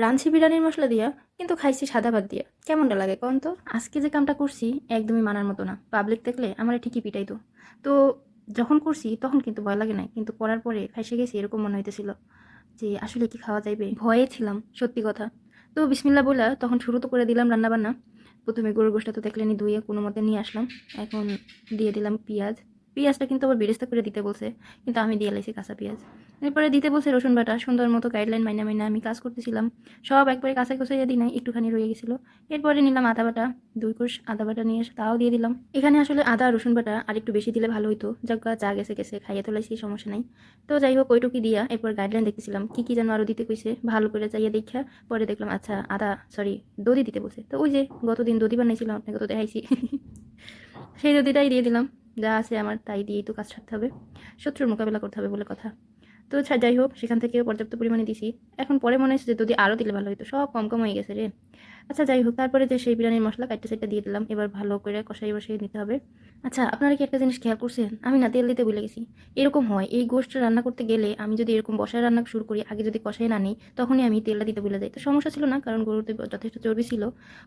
রাঁধছি বিরিয়ানির মশলা দিয়া, কিন্তু খাইছি সাদা ভাত দিয়া। কেমনটা লাগে কন তো? আজকে যে কামটা করছি একদমই মানার মতো না। পাবলিক দেখলে আমারে ঠিকই পিটাইতো। তো যখন করছি তখন কিন্তু ভয় লাগে নাই। কিন্তু করার পরে ফাইসে গেছি এরকম মনে হইতেছিল যে আসলে কি খাওয়া যাইবে? ভয়ে ছিলাম, সত্যি কথা। তো বিসমিল্লাহ বইলা তখন শুরু তো করে দিলাম রান্নাবান্না। ১ম এ গরুর গোশটা তো দেখলেনই ধুয়ে কোনোমতে নিয়ে আসলাম। এখন দিয়ে দিলাম পিঁয়াজ। পিঁয়াজটা কিন্তু আবার বেরেস্তা করে দিতে বলছে। কিন্তু আমি দিয়ে লাইছি কাঁচা পিঁয়াজ। এরপরে দিতে বলছে রসুন বাটা। সুন্দর মতো গাইডলাইন মাইনা, মাইনা আমি কাজ করতেছিলাম। সব একবারে কাঁচাই কুচাইয়া দিই নাই, একটুখানি রয়ে গেছিল। এরপরে নিলাম আদা বাটা, ২ কোষ আদা বাটা নিয়ে এসে তাও দিয়ে দিলাম। এখানে আসলে আদা আর রসুন বাটা আরেকটু বেশি দিলে ভালো হইতো। যাক যা গেছে গেছে, খাইয়ে তো লাইছি, সমস্যা নাই। তো যাই হোক ওইটুকুই দিয়া এরপর গাইডলাইন দেখতেছিলাম কি কি যেন আরও দিতে কইছে, ভালো করে চাইয়া দেখা পরে দেখলাম আচ্ছা সরি দধি দিতে বলছে। তো ওই যে গতদিন দধি বানাইছিলাম, আপনাকে তো দেখাইছি। সেই দধিটাই দিয়ে দিলাম। যা আছে আমার তাই দিয়েই তো কাজ সারতে হবে, শত্রুর মোকাবেলা করতে হবে বলে কথা। তো যাই হোক সেখান থেকেও পর্যাপ্ত পরিমাণে দিছি। এখন পরে মনে হচ্ছে যে যদি আরও দিলে ভালো হতো, সব কম কম হয়ে গেছে রে। আচ্ছা যাই হোক, তারপরে যে সেই বিরিয়ানির মশলা কাইটটা সেটা দিয়ে দিলাম। এবার ভালো করে কষাই বসাই নিতে হবে। আচ্ছা আপনারা কি একটা জিনিস খেয়াল করছেন? আমি না তেল দিতে ভুলে গেছি। এরকম হয় এই গোশটা রান্না করতে গেলে আমি যদি এরকম বসায় রান্না শুরু করি, আগে যদি কষাই না নিই, তখনই আমি তেলটা দিতে ভুলে যাই। তো সমস্যা ছিল না, কারণ গরুতে যথেষ্ট চর্বি ছিল।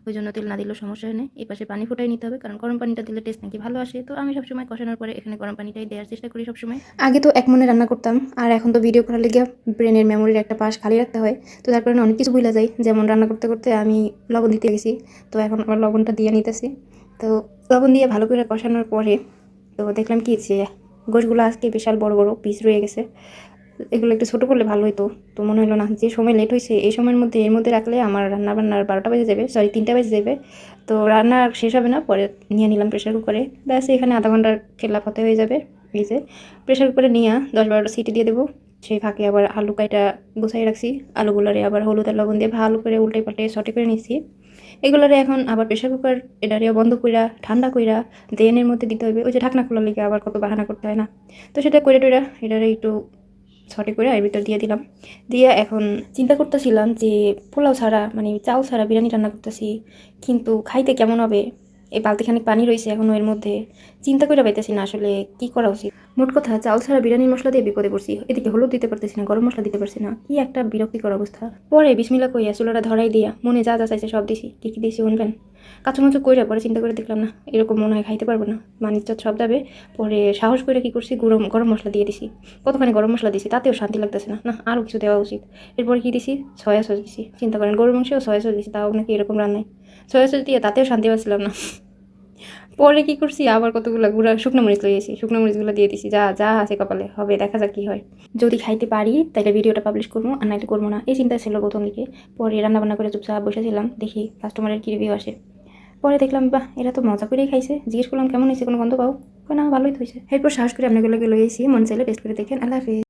ওই জন্য তেল না দিলেও সমস্যা হয় না। এই পাশে পানি ফুটাই নিতে হবে, কারণ গরম পানিটা দিলে টেস্ট নাকি ভালো আসে। তো আমি সবসময় কষানোর পরে এখানে গরম পানিটাই দেওয়ার চেষ্টা করি সবসময়। আগে তো এক মনে রান্না করতাম, আর এখন তো ভিডিও করার লেগে ব্রেনের মেমোরির একটা পাশ খালি রাখতে হয়। তো তার কারণে অনেক কিছু ভুলে যাই। যেমন রান্না করতে করতে আমি লবণ দিতে গেছি, তো এখন আবার লবণটা দিয়ে নিতেছি। তো লবণ দিয়ে ভালো করে কষানোর পরে তো দেখলাম কি যে গোশগুলো আজকে বিশাল বড় বড় পিস রয়ে গেছে। এগুলো একটু ছোটো করলে ভালো হতো। তো মনে হলো না, যে সময় লেট হয়েছে এই সময়ের মধ্যে এর মধ্যে রাখলে আমার রান্না বান্নার ১২টা বেজে যাবে, সরি ৩টা বেজে যাবে। তো রান্না শেষ হবে না, পরে নিয়ে নিলাম প্রেশার কুকারে। ব্যাস এখানে আধা ঘন্টার খেলা ফতে হয়ে যাবে। এই যে প্রেশার কুকারে নিয়ে ১০-১২টা সিটি দিয়ে দেবো। সেই ফাঁকে আবার আলু কাইটা গুছাই রাখছি। আলুগুলারে আবার হলুদ আর লবণ দিয়ে ভালো করে উল্টে পাল্টে সটে করে নিচ্ছি। এগুলোরে এখন আবার প্রেশার কুকার এটারেও বন্ধ কইরা ঠান্ডা কইরা দেনের মধ্যে দিতে হবে। ওই যে ঢাকনা খোলার লিগে আবার কত বাহানা করতে হয় না। তো সেটা করে টইরা এটারে একটু ছটে করে এর ভিতর দিয়ে দিলাম। দিয়ে এখন চিন্তা করতেছিলাম যে পোলাও ছাড়া মানে চাউল ছাড়া বিরিয়ানি রান্না করতেছি, কিন্তু খাইতে কেমন হবে। এই বালতিখানিক পানি রয়েছে এখনও এর মধ্যে, চিন্তা করে পাইতেছি না আসলে কি করা উচিত। মোট কথা চাউল ছাড়া বিরিয়ানির মশলা দিয়ে বিপদে পড়ছি। এদিকে হলুদ দিতে পারতেছি না, গরম মশলা দিতে পারছি না, কি একটা বিরক্তিকর অবস্থা। পরে বিসমিল্লাহ কইয়া চুলাটা ধরাই দিয়া মনে যা যা চাইছে সব দিছি। কি কি দিয়েছি শুনবেন? কাঁচামচু কইরা পরে চিন্তা করে দেখলাম না, এরকম মনে হয় খাইতে পারবো না, মানিজ্জত সব যাবে। পরে সাহস করে কি করছি, গরম মশলা দিয়ে দিছি। কতখানি গরম মশলা দিছি তাতেও শান্তি লাগতেছে না, না আরও কিছু দেওয়া উচিত। এরপরে কি দিছি, সয়া সস দিছি। চিন্তা করেন গরুর মাংসেও সয়া সস দিছি, তাও নাকি এরকম রান্নায়। সয়া সস দিয়ে তাতেও শান্তি পাচ্ছিলাম না। পরে কি করছি, আবার কতগুলো গুঁড়া শুকনো মরিচ লইয়েছি, শুকনো মরিচগুলো দিয়ে দিছি। যা যা আছে কপালে হবে, দেখা যাক কি হয়। যদি খাইতে পারি তাহলে ভিডিওটা পাবলিশ করবো, আর নাইলে করবো না, এই চিন্তা ছিল প্রথম দিকে। পরে রান্নাবান্না করে চুপচাপ বসেছিলাম, দেখি কাস্টমারের কী রিভিউ আসে। পরে দেখলাম বাহ এরা তো মজা করেই খাইছে। জিজ্ঞেস করলাম কেমন হয়েছে, কোনো গন্ধ পাও? না ভালোই তো হয়েছে। এরপর সাহস করে আপনাগুলোকে লইয়েছি, মন চাইলে টেস্ট করে দেখেন। আল্লাহ হাফেজ।